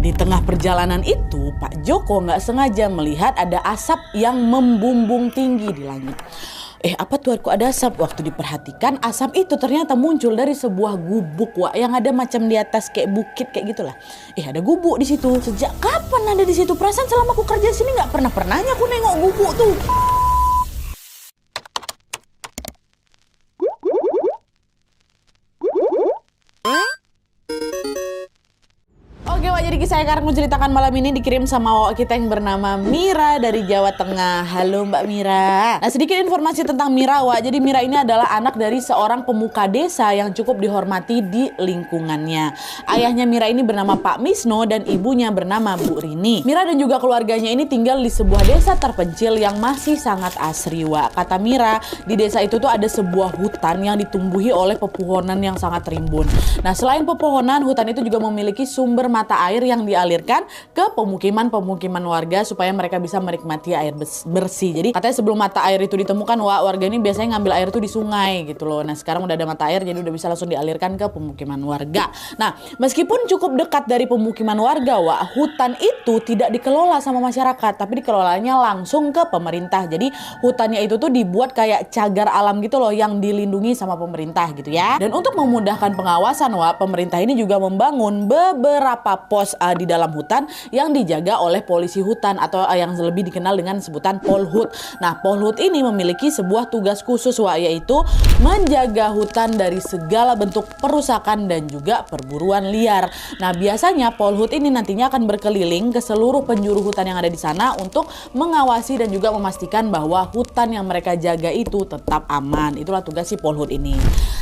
di tengah perjalanan itu, Pak Joko nggak sengaja melihat ada asap yang membumbung tinggi di langit. Apa tuh, kok ada asap? Waktu diperhatikan, asap itu ternyata muncul dari sebuah gubuk, Wak, yang ada macam di atas kayak bukit kayak gitulah. Ada gubuk di situ. Sejak kapan ada di situ? Perasaan selama aku kerja sini nggak pernahnya aku nengok gubuk tuh. Jadi kisah yang akan aku ceritakan malam ini dikirim sama Wak kita yang bernama Mira dari Jawa Tengah. Halo Mbak Mira. Nah, sedikit informasi tentang Mira, Wak. Jadi Mira ini adalah anak dari seorang pemuka desa yang cukup dihormati di lingkungannya. Ayahnya Mira ini bernama Pak Misno dan ibunya bernama Bu Rini. Mira dan juga keluarganya ini tinggal di sebuah desa terpencil yang masih sangat asri, Wak. Kata Mira, di desa itu tuh ada sebuah hutan yang ditumbuhi oleh pepohonan yang sangat rimbun. Nah, selain pepohonan, hutan itu juga memiliki sumber mata air yang dialirkan ke pemukiman warga supaya mereka bisa menikmati air bersih. Jadi katanya sebelum mata air itu ditemukan, warga ini biasanya ngambil air itu di sungai gitu loh. Nah, sekarang udah ada mata air jadi udah bisa langsung dialirkan ke pemukiman warga. Nah, meskipun cukup dekat dari pemukiman warga, hutan itu tidak dikelola sama masyarakat, tapi dikelolanya langsung ke pemerintah. Jadi hutannya itu tuh dibuat kayak cagar alam gitu loh yang dilindungi sama pemerintah gitu ya. Dan untuk memudahkan pengawasan, pemerintah ini juga membangun beberapa pos di dalam hutan yang dijaga oleh polisi hutan atau yang lebih dikenal dengan sebutan Polhut. Nah, Polhut ini memiliki sebuah tugas khusus, yaitu menjaga hutan dari segala bentuk perusakan dan juga perburuan liar. Nah, biasanya Polhut ini nantinya akan berkeliling ke seluruh penjuru hutan yang ada di sana untuk mengawasi dan juga memastikan bahwa hutan yang mereka jaga itu tetap aman. Itulah tugas si Polhut ini.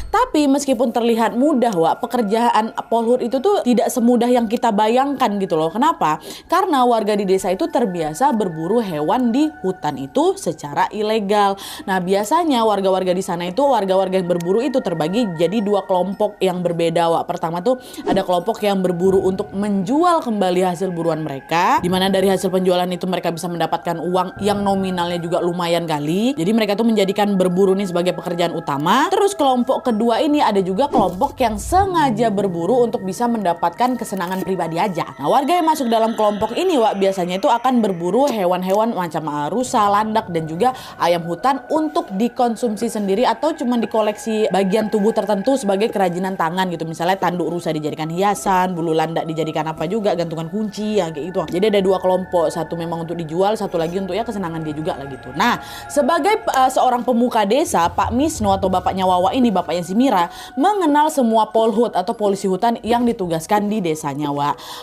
Tapi meskipun terlihat mudah, pekerjaan Polhut itu tuh tidak semudah yang kita bayangkan gitu loh. Kenapa? Karena warga di desa itu terbiasa berburu hewan di hutan itu secara ilegal. Nah, biasanya warga-warga di sana itu, warga-warga yang berburu itu terbagi jadi dua kelompok yang berbeda, Wak. Pertama tuh ada kelompok yang berburu untuk menjual kembali hasil buruan mereka, dimana dari hasil penjualan itu mereka bisa mendapatkan uang yang nominalnya juga lumayan kali. Jadi mereka tuh menjadikan berburu ini sebagai pekerjaan utama. Terus kelompok kedua ini ada juga kelompok yang sengaja berburu untuk bisa mendapatkan kesenangan pribadi aja. Nah, warga yang masuk dalam kelompok ini, biasanya itu akan berburu hewan-hewan macam rusa, landak, dan juga ayam hutan untuk dikonsumsi sendiri atau cuma dikoleksi bagian tubuh tertentu sebagai kerajinan tangan gitu. Misalnya tanduk rusa dijadikan hiasan, bulu landak dijadikan apa juga, gantungan kunci, ya kayak gitu. Jadi ada dua kelompok, satu memang untuk dijual, satu lagi untuk ya kesenangan dia juga lah gitu. Nah, sebagai seorang pemuka desa, Pak Misno atau bapaknya Wawa ini, bapaknya si Mira, mengenal semua Polhut atau polisi hutan yang ditugaskan di desanya,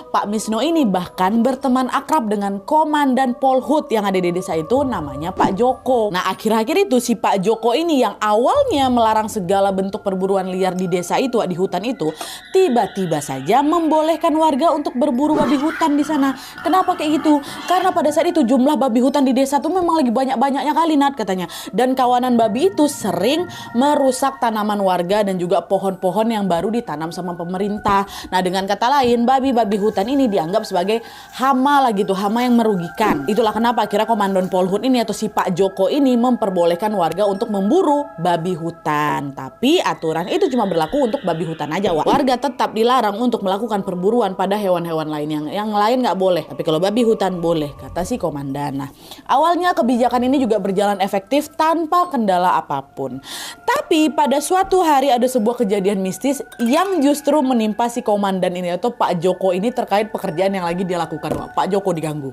Pak Misno ini bahkan berteman akrab dengan komandan Polhut yang ada di desa itu, namanya Pak Joko. Nah, akhir-akhir itu si Pak Joko ini yang awalnya melarang segala bentuk perburuan liar di desa itu, di hutan itu, tiba-tiba saja membolehkan warga untuk berburu babi hutan di sana. Kenapa kayak gitu? Karena pada saat itu jumlah babi hutan di desa tuh memang lagi banyak-banyaknya kali, Nat, katanya. Dan kawanan babi itu sering merusak tanaman warga dan juga pohon-pohon yang baru ditanam sama pemerintah. Nah, dengan kata lain, babi-babi hutan ini dianggap sebagai hama lah gitu, hama yang merugikan. Itulah kenapa akhirnya komandan Polhut ini atau si Pak Joko ini memperbolehkan warga untuk memburu babi hutan. Tapi aturan itu cuma berlaku untuk babi hutan aja, Warga tetap dilarang untuk melakukan perburuan pada hewan-hewan lain, yang lain nggak boleh. Tapi kalau babi hutan boleh, kata si komandan. Nah, awalnya kebijakan ini juga berjalan efektif tanpa kendala apapun. Tapi pada suatu hari ada sebuah kejadian mistis yang justru menimpa si komandan ini atau Pak Joko ini terkait pekerjaan yang lagi dia lakukan, Pak Joko diganggu.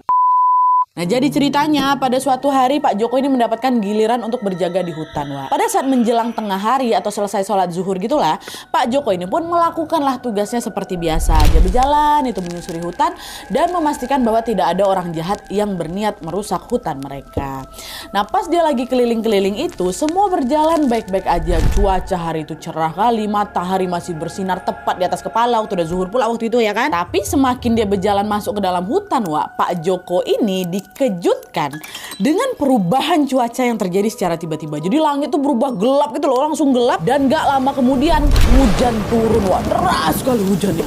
Nah, jadi ceritanya pada suatu hari Pak Joko ini mendapatkan giliran untuk berjaga di hutan, Pada saat menjelang tengah hari atau selesai sholat zuhur gitulah, Pak Joko ini pun melakukanlah tugasnya seperti biasa. Dia berjalan itu menyusuri hutan dan memastikan bahwa tidak ada orang jahat yang berniat merusak hutan mereka. Nah, pas dia lagi keliling-keliling itu, semua berjalan baik-baik aja. Cuaca hari itu cerah kali, matahari masih bersinar tepat di atas kepala. Waktu udah zuhur pula waktu itu ya kan. Tapi semakin dia berjalan masuk ke dalam hutan, Pak Joko ini dikejutkan dengan perubahan cuaca yang terjadi secara tiba-tiba. Jadi langit tuh berubah gelap gitu loh, langsung gelap. Dan gak lama kemudian hujan turun, deras sekali hujannya.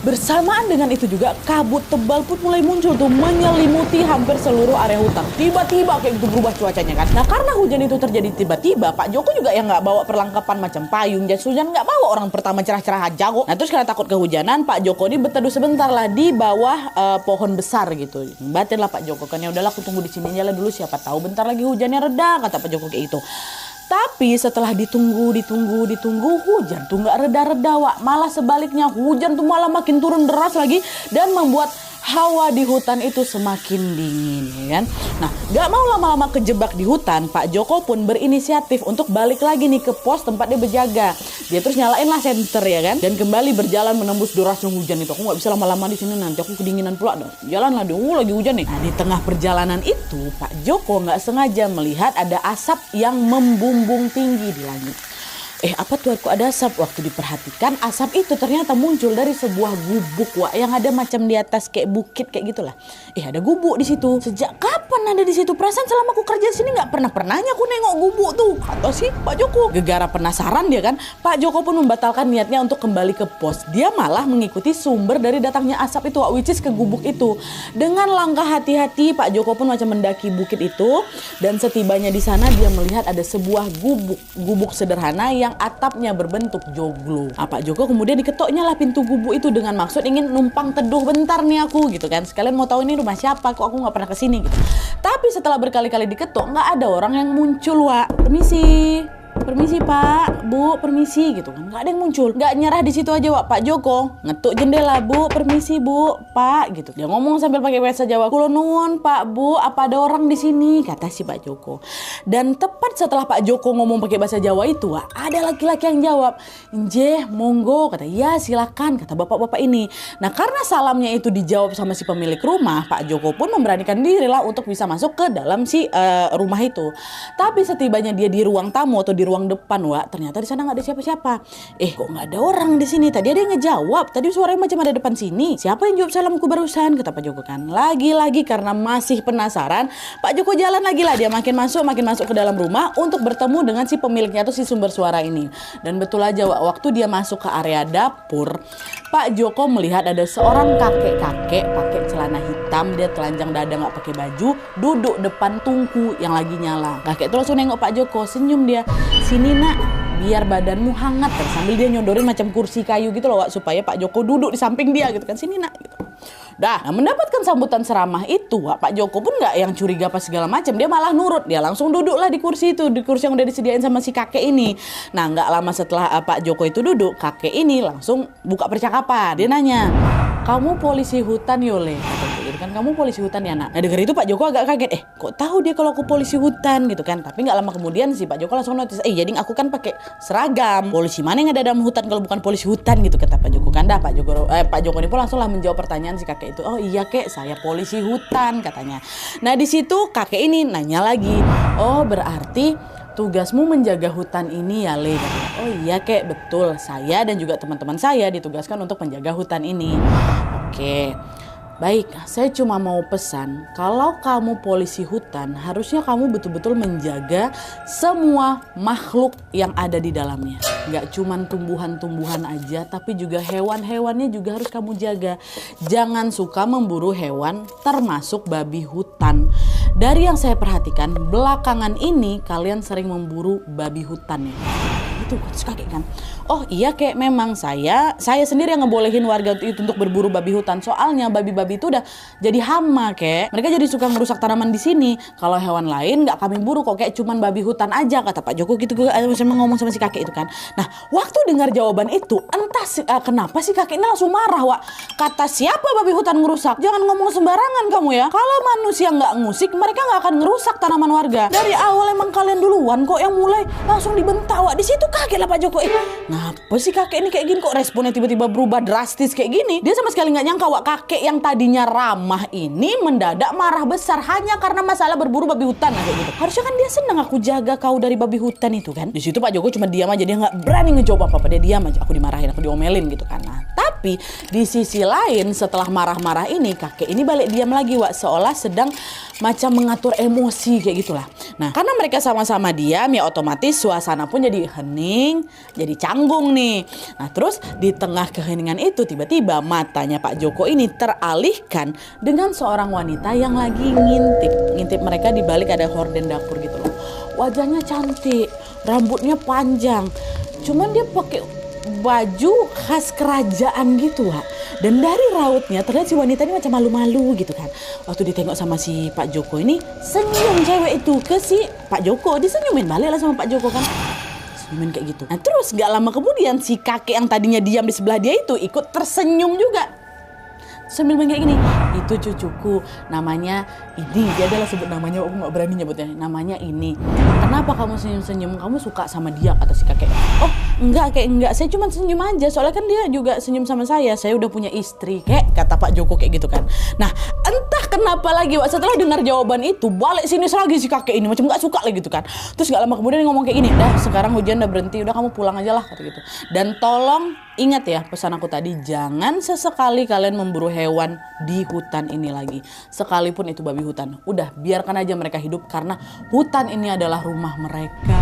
Bersamaan dengan itu juga kabut tebal pun mulai muncul tuh menyelimuti hampir seluruh area hutan. Tiba-tiba kayak gitu berubah cuacanya kan. Nah karena hujan itu terjadi tiba-tiba, Pak Joko juga yang nggak bawa perlengkapan macam payung, jas hujan, nggak bawa. Orang pertama cerah-cerah aja kok. Nah terus karena takut kehujanan, Pak Joko ini berteduh sebentar lah di bawah pohon besar gitu. Batin lah Pak Joko kan, ya udahlah aku tunggu di sini aja lah dulu, siapa tahu bentar lagi hujannya reda, kata Pak Joko kayak gitu. Tapi setelah ditunggu, hujan tuh nggak reda-reda, Wak. Malah sebaliknya, hujan tuh malah makin turun deras lagi dan membuat hawa di hutan itu semakin dingin, ya kan? Nah, gak mau lama-lama kejebak di hutan, Pak Joko pun berinisiatif untuk balik lagi nih ke pos tempat dia berjaga. Dia terus nyalain lah senter, ya kan? Dan kembali berjalan menembus derasnya hujan itu. Aku gak bisa lama-lama di sini, nanti aku kedinginan pula dong. Jalan lah dong, lagi hujan nih. Nah, di tengah perjalanan itu, Pak Joko gak sengaja melihat ada asap yang membumbung tinggi di langit. Apa tuh, kok ada asap? Waktu diperhatikan, asap itu ternyata muncul dari sebuah gubuk, Wak, yang ada macam di atas kayak bukit kayak gitulah. Ada gubuk di situ. Sejak kapan ada di situ? Perasaan selama aku kerja di sini nggak pernahnya aku nengok gubuk tuh. Atau sih Pak Joko. Gegara penasaran dia kan. Pak Joko pun membatalkan niatnya untuk kembali ke pos. Dia malah mengikuti sumber dari datangnya asap itu, Wak, which is ke gubuk itu. Dengan langkah hati-hati, Pak Joko pun macam mendaki bukit itu. Dan setibanya di sana dia melihat ada sebuah gubuk sederhana yang atapnya berbentuk joglo. Pak Joko kemudian diketoknya lah pintu gubuk itu dengan maksud ingin numpang teduh bentar nih aku gitu kan. Sekalian mau tahu ini rumah siapa, kok aku nggak pernah kesini gitu. Tapi setelah berkali-kali diketok nggak ada orang yang muncul, Wak. Permisi Pak, Bu, permisi gitu kan. Nggak ada yang muncul. Nggak nyerah di situ aja, Wak. Pak Joko ngetuk jendela, Bu, permisi Bu, Pak gitu. Dia ngomong sambil pakai bahasa Jawa. Kulo nuwun Pak, Bu, apa ada orang di sini? Kata si Pak Joko. Dan tepat setelah Pak Joko ngomong pakai bahasa Jawa itu, Wak, ada laki-laki yang jawab, "Njeh, monggo." Kata, "Ya silakan," kata bapak-bapak ini. Nah karena salamnya itu dijawab sama si pemilik rumah, Pak Joko pun memberanikan diri lah untuk bisa masuk ke dalam si rumah itu. Tapi setibanya dia di ruang tamu atau di ruang depan, Wak, ternyata di sana nggak ada siapa-siapa. Kok nggak ada orang di sini? Tadi ada yang ngejawab. Tadi suaranya macam ada depan sini. Siapa yang jawab salamku barusan? Kata Pak Joko kan. Lagi-lagi karena masih penasaran, Pak Joko jalan lagi lah. Dia makin masuk ke dalam rumah untuk bertemu dengan si pemiliknya atau si sumber suara ini. Dan betul aja, Wak, waktu dia masuk ke area dapur, Pak Joko melihat ada seorang kakek-kakek pakai celana hitam, dia telanjang dada nggak pakai baju, duduk depan tungku yang lagi nyala. Kakek itu langsung nengok Pak Joko, senyum dia. "Sini nak, biar badanmu hangat," kan, sambil dia nyodorin macam kursi kayu gitu loh, Wak, supaya Pak Joko duduk di samping dia gitu kan. "Sini nak," gitu. Nah, mendapatkan sambutan seramah itu, Wak, Pak Joko pun nggak yang curiga apa segala macam. Dia malah nurut. Dia langsung duduklah di kursi itu, di kursi yang udah disediain sama si kakek ini. Nah, nggak lama setelah Pak Joko itu duduk, kakek ini langsung buka percakapan. Dia nanya, "Kamu polisi hutan, Yole?" Gitu kan, "Kamu polisi hutan ya, nak?" Nah, denger itu Pak Joko agak kaget. Kok tahu dia kalau aku polisi hutan gitu kan? Tapi nggak lama kemudian si Pak Joko langsung notice, jadi aku kan pakai seragam. Polisi mana yang ada dalam hutan kalau bukan polisi hutan gitu, kata Pak Joko kan. Dah Pak Joko ini pun langsung lah menjawab pertanyaan si kakek itu. "Oh iya kek, saya polisi hutan," katanya. Nah di situ kakek ini nanya lagi, "Oh berarti tugasmu menjaga hutan ini ya, Le?" Katanya. "Oh iya kek, betul. Saya dan juga teman-teman saya ditugaskan untuk menjaga hutan ini." "Oke. Baik, saya cuma mau pesan, kalau kamu polisi hutan, harusnya kamu betul-betul menjaga semua makhluk yang ada di dalamnya. Gak cuma tumbuhan-tumbuhan aja, tapi juga hewan-hewannya juga harus kamu jaga. Jangan suka memburu hewan, termasuk babi hutan. Dari yang saya perhatikan, belakangan ini kalian sering memburu babi hutan ya." Itu kakek kan. "Oh iya kek, memang saya sendiri yang ngebolehin warga itu untuk berburu babi hutan. Soalnya babi-babi itu udah jadi hama kek. Mereka jadi suka merusak tanaman di sini. Kalau hewan lain nggak kami buru kok, kayak cuman babi hutan aja," kata Pak Joko gitu. Gue ngomong sama si kakek itu kan. Nah waktu dengar jawaban itu, entah kenapa si kakek ini langsung marah, Wak. Kata, "Siapa babi hutan ngerusak? Jangan ngomong sembarangan kamu ya. Kalau manusia nggak ngusik, mereka nggak akan ngerusak tanaman warga. Dari awal emang kalian duluan kok yang mulai." Langsung dibentak, Wak. Di situ kaget lah Pak Joko. Ngapa sih kakek ini kayak gini, kok responnya tiba-tiba berubah drastis kayak gini? Dia sama sekali nggak nyangka, Wak, kakek yang tadinya ramah ini mendadak marah besar hanya karena masalah berburu babi hutan kayak gitu. Harusnya kan dia senang aku jaga kau dari babi hutan itu kan. Di situ Pak Joko cuma diam aja, dia nggak berani ngejawab apa-apa. Dia diam aja, aku dimarahin, aku diomelin gitu kan. Nah Tapi di sisi lain setelah marah-marah ini kakek ini balik diam lagi Wak, seolah sedang macam mengatur emosi kayak gitulah. Nah karena mereka sama-sama diam ya otomatis suasana pun jadi hening, jadi canggung nih. Nah terus di tengah keheningan itu tiba-tiba matanya Pak Joko ini teralihkan dengan seorang wanita yang lagi ngintip mereka di balik ada horden dapur gitu loh. Wajahnya cantik, rambutnya panjang, cuman dia pakai baju khas kerajaan gitu Wak. Dan dari rautnya terlihat si wanita ini macam malu-malu gitu kan. Waktu ditengok sama si Pak Joko ini, senyum cewek itu ke si Pak Joko, disenyumin balik lah sama Pak Joko kan, senyumin kayak gitu. Nah terus gak lama kemudian si kakek yang tadinya diam di sebelah dia itu ikut tersenyum juga sambil kayak gini, itu cucuku namanya ini, dia adalah sebut namanya, aku gak berani nyebutnya, namanya ini. Kenapa kamu senyum-senyum, kamu suka sama dia, kata si kakek. Oh enggak, kayak enggak, saya cuma senyum aja, soalnya kan dia juga senyum sama saya udah punya istri, kayak kata Pak Joko kayak gitu kan. Nah entah kenapa lagi Wak, setelah dengar jawaban itu balik sini lagi si kakek ini macam gak suka lagi gitu kan. Terus gak lama kemudian dia ngomong kayak gini, dah sekarang hujan udah berhenti, udah kamu pulang aja lah, kata gitu. Dan tolong ingat ya pesan aku tadi, jangan sesekali kalian memburu hewan di hutan ini lagi, sekalipun itu babi hutan. Udah biarkan aja mereka hidup karena hutan ini adalah rumah mereka.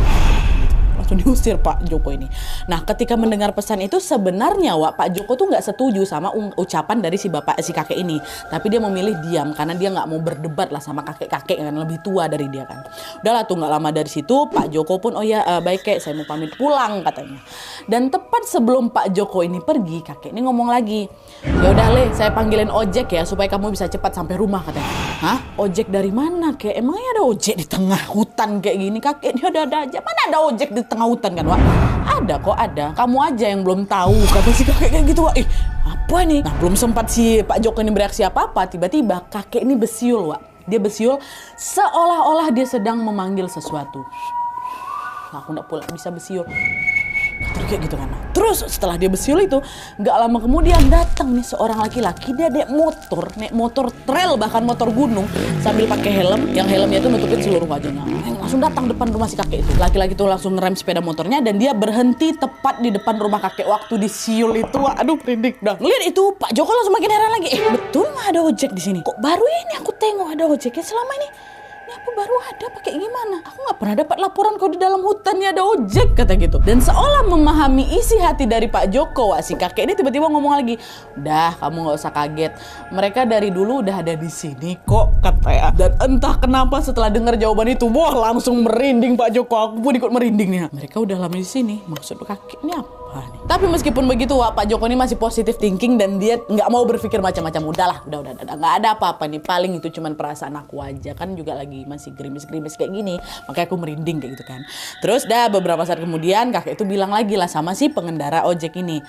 Langsung diusir Pak Joko ini. Nah ketika mendengar pesan itu sebenarnya Wak, Pak Joko tuh nggak setuju sama ucapan dari si kakek ini, tapi dia memilih diam karena dia nggak mau berdebat lah sama kakek yang lebih tua dari dia kan. Udahlah tuh nggak lama dari situ Pak Joko pun oh ya baik kek, saya mau pamit pulang katanya. Dan tepat sebelum Pak Joko ini pergi, kakek ini ngomong lagi, ya udah Le, saya panggilin ojek ya supaya kamu bisa cepat sampai rumah, katanya. Hah? Ojek dari mana kek? Emangnya ada ojek di tengah hutan kayak gini? Kakek ini ada aja. Mana ada ojek di tengah hutan kan Wak? Ada kok, ada. Kamu aja yang belum tahu, kata si kakek kayak gitu Wak. Apa nih? Nah belum sempat si Pak Joko ini bereaksi apa-apa, tiba-tiba kakek ini besiul Wak. Dia besiul seolah-olah dia sedang memanggil sesuatu. Aku nggak pula bisa besiul. Terus kayak gitu kan. Terus setelah dia besiul itu, nggak lama kemudian datang nih seorang laki-laki, dia naik motor trail, bahkan motor gunung, sambil pakai helm, yang helmnya itu nutupin seluruh wajahnya. Langsung datang depan rumah si kakek itu. Laki-laki itu langsung ngerem sepeda motornya dan dia berhenti tepat di depan rumah kakek. Waktu disiul itu, aduh perindik dah. Lihat itu Pak Joko langsung makin heran lagi. Betul nggak ada ojek di sini? Kok baru ini aku tengok ada ojeknya? Selama ini apa baru ada, pakai gimana? Aku nggak pernah dapat laporan kalau di dalam hutan ini ada ojek, kata gitu. Dan seolah memahami isi hati dari Pak Joko, Wak, si kakek ini tiba-tiba ngomong lagi, udah kamu nggak usah kaget, mereka dari dulu udah ada di sini kok, katanya. Dan entah kenapa setelah dengar jawaban itu, wah langsung merinding Pak Joko. Aku pun ikut merinding nih. Mereka udah lama di sini, maksud kakek ini apa nih? Tapi meskipun begitu Wak, Pak Joko ini masih positive thinking dan dia nggak mau berpikir macam-macam. Udah nggak ada apa-apa nih, paling itu cuman perasaan aku aja, kan juga lagi masih gerimis-gerimis kayak gini, makanya aku merinding kayak gitu kan. Terus dah beberapa saat kemudian kakek itu bilang lagi lah sama si pengendara ojek ini,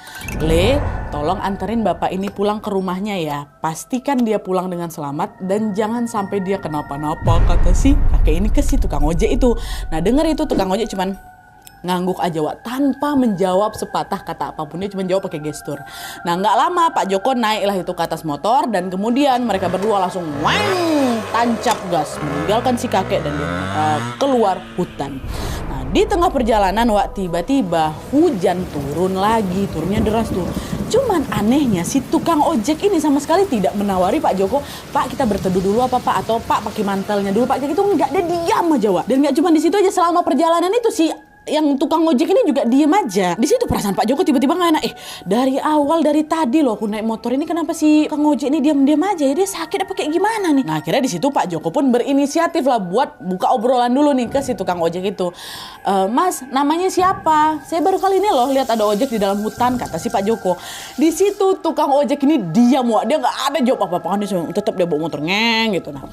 Le, tolong anterin bapak ini pulang ke rumahnya ya, pastikan dia pulang dengan selamat dan jangan sampai dia kenapa-napa, kata si kakek ini ke si tukang ojek itu. Nah denger itu tukang ojek cuman ngangguk aja Wak, tanpa menjawab sepatah kata apapun, dia cuma jawab pakai gestur. Nah nggak lama Pak Joko naiklah itu ke atas motor dan kemudian mereka berdua langsung tancap gas meninggalkan si kakek dan dia keluar hutan. Nah di tengah perjalanan Wak, tiba-tiba hujan turun lagi, turunnya deras tuh. Cuman anehnya si tukang ojek ini sama sekali tidak menawari Pak Joko, Pak kita berteduh dulu apa Pak, atau Pak pakai mantelnya dulu Pak, kayak gitu nggak, ada diam aja Wak. Dan nggak cuma di situ aja, selama perjalanan itu si yang tukang ojek ini juga diem aja. Di situ perasaan Pak Joko tiba-tiba nggak enak. Dari tadi loh aku naik motor ini, kenapa si tukang ojek ini diam-diam aja ya? Dia sakit apa kayak gimana nih? Nah akhirnya di situ Pak Joko pun berinisiatif lah buat buka obrolan dulu nih ke si tukang ojek itu. Mas, namanya siapa? Saya baru kali ini loh lihat ada ojek di dalam hutan, kata si Pak Joko. Di situ tukang ojek ini diam Wak, dia nggak ada jawab apa-apa kan, dia tetap dia bawa motor ngeng gitu. Nah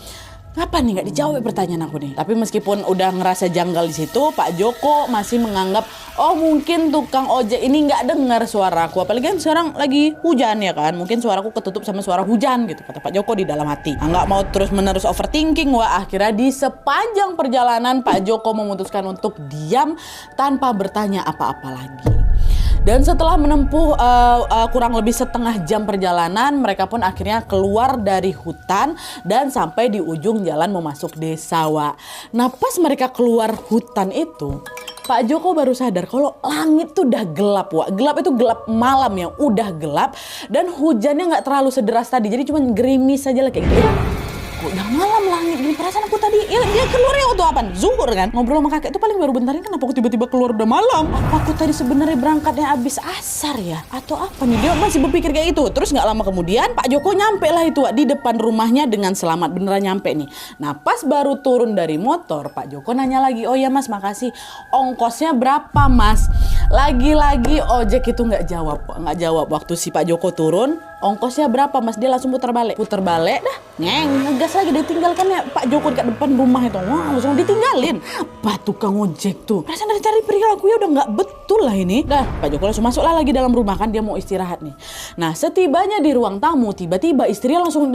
apa nih nggak dijawab pertanyaan aku nih. Tapi meskipun udah ngerasa janggal di situ, Pak Joko masih menganggap oh mungkin tukang ojek ini nggak dengar suaraku, apalagi kan sekarang lagi hujan ya kan, mungkin suaraku ketutup sama suara hujan gitu, kata Pak Joko di dalam hati. Nah, nggak mau terus menerus overthinking Wah, akhirnya di sepanjang perjalanan Pak Joko memutuskan untuk diam tanpa bertanya apa-apa lagi. Dan setelah menempuh kurang lebih setengah jam perjalanan, mereka pun akhirnya keluar dari hutan dan sampai di ujung jalan mau masuk desa, Wak. Nah pas mereka keluar hutan itu, Pak Joko baru sadar kalau langit tuh udah gelap, Wak. Gelap itu gelap malam ya, udah gelap. Dan hujannya nggak terlalu sederas tadi, jadi cuma gerimis aja lah kayak gitu. Udah malam langit gini, perasaan aku tadi dia keluar ya waktu apa? Zuhur kan? Ngobrol sama kakek itu paling baru bentar ini, kenapa aku tiba-tiba keluar udah malam? Apa aku tadi sebenarnya berangkatnya abis asar ya? Atau apa nih? Dia masih berpikir kayak itu. Terus nggak lama kemudian Pak Joko nyampe lah itu di depan rumahnya dengan selamat, beneran nyampe nih. Nah pas baru turun dari motor, Pak Joko nanya lagi, oh ya Mas makasih, ongkosnya berapa Mas? Lagi-lagi ojek itu nggak jawab waktu si Pak Joko turun. Ongkosnya berapa Mas? Dia langsung putar balik dah, ngegas lagi, ditinggalkan ya Pak Joko dekat depan rumah itu. Wah langsung ditinggalin. Apa tukang ojek tuh? Perasaan dari cari perilaku ya udah nggak betul lah ini. Dah Pak Joko langsung masuk lah lagi dalam rumah kan, dia mau istirahat nih. Nah setibanya di ruang tamu, tiba-tiba istrinya langsung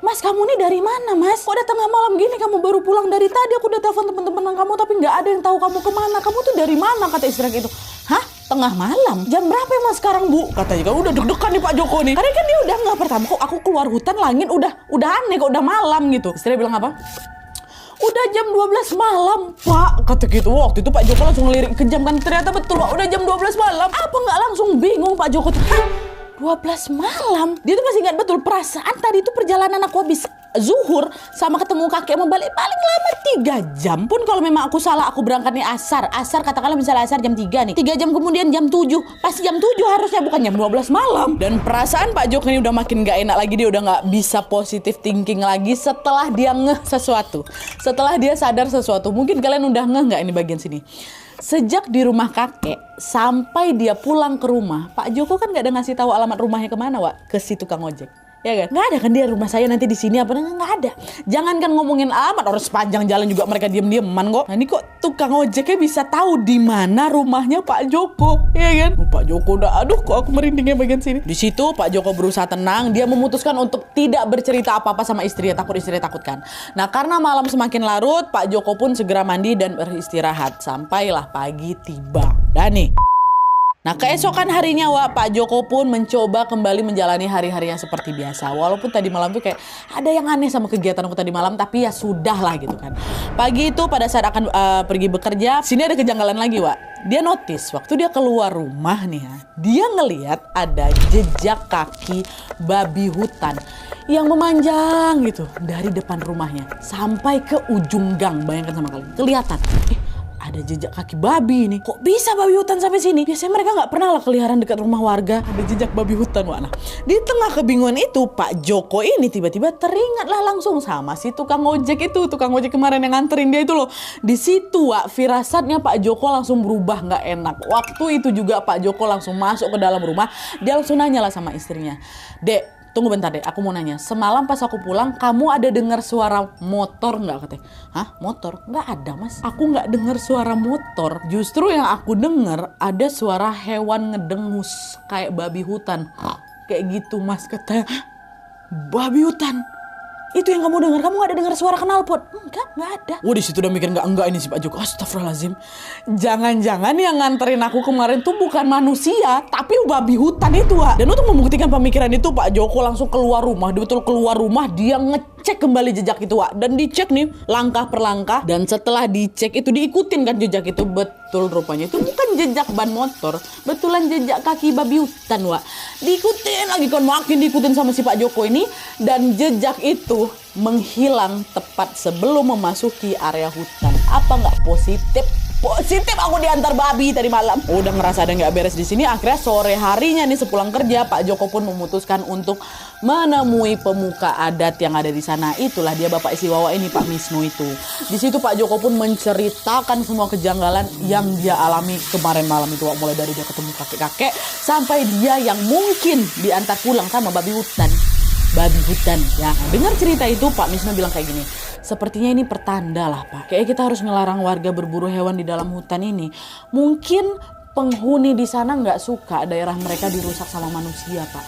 Mas kamu nih dari mana Mas? Kok udah tengah malam gini, kamu baru pulang dari tadi, aku udah telepon teman-teman kamu tapi nggak ada yang tahu kamu kemana. Kamu tuh dari mana? Kata istrinya gitu. Hah? Tengah malam? Jam berapa ya Mas sekarang Bu? Katanya kan udah deg-degan nih Pak Joko nih. Karena kan dia udah nggak, pertama kok aku keluar hutan langit udah aneh kok udah malam gitu. Istrinya bilang apa? Udah jam 12 malam Pak, kata gitu. Waktu itu Pak Joko langsung ngelirik ke jam kan, ternyata betul Pak, udah jam 12 malam. Apa nggak langsung bingung Pak Joko tuh? 12 malam? Dia tuh masih ingat betul perasaan tadi itu perjalanan aku habis zuhur sama ketemu kakek mau balik paling lama 3 jam. Pun kalau memang aku salah, aku berangkatnya asar katakanlah misalnya asar jam 3 nih, 3 jam kemudian jam 7, pasti jam 7 harusnya, bukan jam 12 malam. Dan perasaan Pak Joko ini udah makin gak enak lagi, dia udah gak bisa positive thinking lagi setelah dia ngeh sesuatu, setelah dia sadar sesuatu. Mungkin kalian udah ngeh gak ini bagian sini? Sejak di rumah kakek sampai dia pulang ke rumah, Pak Joko kan gak ada ngasih tahu alamat rumahnya kemana, Wak, ke si tukang ojek. Ya kan? Nggak ada kan dia rumah saya nanti di sini apa, nggak ada. Jangankan ngomongin alamat, orang sepanjang jalan juga mereka diem-dieman kok. Nah ini kok tukang ojeknya bisa tahu di mana rumahnya Pak Joko, ya kan? Pak Joko udah, aduh kok aku merindingnya bagian sini. Di situ Pak Joko berusaha tenang, dia memutuskan untuk tidak bercerita apa-apa sama istrinya, takut istrinya takutkan. Nah karena malam semakin larut, Pak Joko pun segera mandi dan beristirahat. Sampailah pagi tiba. Dan nih. Nah keesokan harinya Wak, Pak Joko pun mencoba kembali menjalani hari-harinya seperti biasa. Walaupun tadi malam tuh kayak ada yang aneh sama kegiatan aku tadi malam, tapi ya sudah lah gitu kan. Pagi itu pada saat akan pergi bekerja, sini ada kejanggalan lagi Wak. Dia notice waktu dia keluar rumah nih ya, dia ngelihat ada jejak kaki babi hutan yang memanjang gitu dari depan rumahnya sampai ke ujung gang. Bayangkan sama kalian, kelihatan. Ada jejak kaki babi nih. Kok bisa babi hutan sampai sini? Biasanya mereka nggak pernah lah keliaran dekat rumah warga. Ada jejak babi hutan, Wak. Nah, di tengah kebingungan itu, Pak Joko ini tiba-tiba teringatlah langsung sama si tukang ojek itu. Tukang ojek kemarin yang nganterin dia itu loh. Di situ, Wak, firasatnya Pak Joko langsung berubah nggak enak. Waktu itu juga Pak Joko langsung masuk ke dalam rumah. Dia langsung nanya lah sama istrinya. Dek, tunggu bentar deh, aku mau nanya. Semalam pas aku pulang, kamu ada dengar suara motor nggak? Katanya. Hah? Motor? Nggak ada Mas. Aku nggak dengar suara motor. Justru yang aku dengar ada suara hewan ngedengus kayak babi hutan. Kayak gitu Mas, katanya. Babi hutan? Itu yang kamu dengar? Kamu gak ada dengar suara knalpot? Enggak ada. Wah di situ udah mikir enggak ini si Pak Joko. Astagfirullahaladzim. Jangan-jangan yang nganterin aku kemarin tuh bukan manusia, tapi babi hutan itu, Wak. Dan untuk membuktikan pemikiran itu, Pak Joko langsung keluar rumah. Dia betul keluar rumah, dia ngecek kembali jejak itu, Wak. Dan dicek nih langkah per langkah. Dan setelah dicek itu diikutin kan jejak itu. Betul rupanya itu bukan jejak ban motor, betulan jejak kaki babi hutan, Wak. Diikutin lagi kan, makin diikutin sama si Pak Joko ini. Dan jejak itu menghilang tepat sebelum memasuki area hutan. Apa nggak positif? Positif aku diantar babi tadi malam. Udah ngerasa ada nggak beres di sini. Akhirnya sore harinya nih sepulang kerja, Pak Joko pun memutuskan untuk menemui pemuka adat yang ada di sana. Itulah dia Bapak Isiwawa ini, Pak Misnu itu. Di situ Pak Joko pun menceritakan semua kejanggalan yang dia alami kemarin malam itu. Mulai dari dia ketemu kakek-kakek sampai dia yang mungkin diantar pulang sama babi hutan. Babi hutan ya. Dengar cerita itu Pak Misnu bilang kayak gini. Sepertinya ini pertanda lah Pak. Kayaknya kita harus ngelarang warga berburu hewan di dalam hutan ini. Mungkin penghuni di sana nggak suka daerah mereka dirusak sama manusia Pak.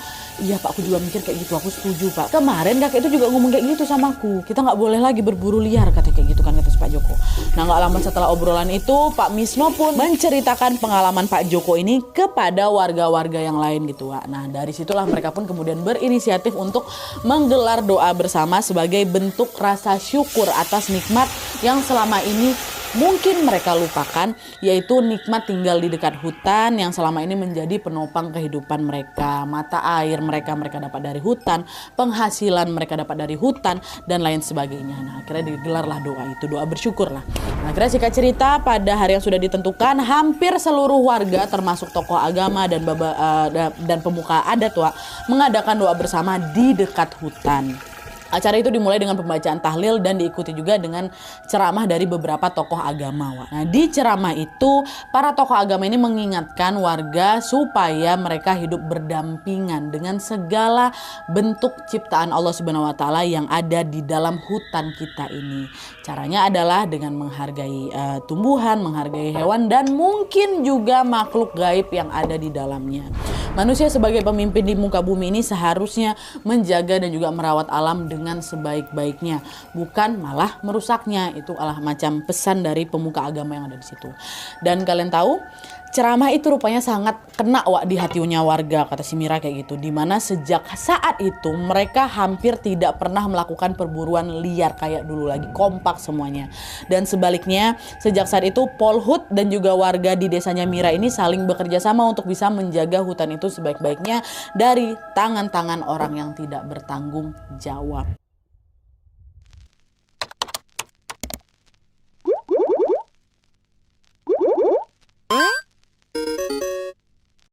Iya Pak, aku juga mikir kayak gitu, aku setuju Pak. Kemarin kakek itu juga ngomong kayak gitu sama aku. Kita nggak boleh lagi berburu liar, kata kayak gitu kan, kata Pak Joko. Nah, nggak lama setelah obrolan itu, Pak Misno pun menceritakan pengalaman Pak Joko ini kepada warga-warga yang lain gitu, Wak. Nah, dari situlah mereka pun kemudian berinisiatif untuk menggelar doa bersama sebagai bentuk rasa syukur atas nikmat yang selama ini mungkin mereka lupakan, yaitu nikmat tinggal di dekat hutan yang selama ini menjadi penopang kehidupan mereka. Mata air mereka dapat dari hutan, penghasilan mereka dapat dari hutan, dan lain sebagainya. Nah, akhirnya digelarlah doa itu, doa bersyukur lah. Nah, akhirnya singkat cerita, pada hari yang sudah ditentukan, hampir seluruh warga termasuk tokoh agama dan pemuka adat, Wak, mengadakan doa bersama di dekat hutan. Acara itu dimulai dengan pembacaan tahlil dan diikuti juga dengan ceramah dari beberapa tokoh agama, Wak. Nah, di ceramah itu para tokoh agama ini mengingatkan warga supaya mereka hidup berdampingan dengan segala bentuk ciptaan Allah Subhanahu wa taala yang ada di dalam hutan kita ini. Caranya adalah dengan menghargai tumbuhan, menghargai hewan, dan mungkin juga makhluk gaib yang ada di dalamnya. Manusia sebagai pemimpin di muka bumi ini seharusnya menjaga dan juga merawat alam dengan sebaik-baiknya, bukan malah merusaknya. Itu adalah macam pesan dari pemuka agama yang ada di situ. Dan kalian tahu, ceramah itu rupanya sangat kena, Wak, di hatinya warga, kata si Mira kayak gitu. Dimana sejak saat itu mereka hampir tidak pernah melakukan perburuan liar kayak dulu lagi, kompak semuanya. Dan sebaliknya, sejak saat itu Polhut dan juga warga di desanya Mira ini saling bekerja sama untuk bisa menjaga hutan itu sebaik-baiknya dari tangan-tangan orang yang tidak bertanggung jawab.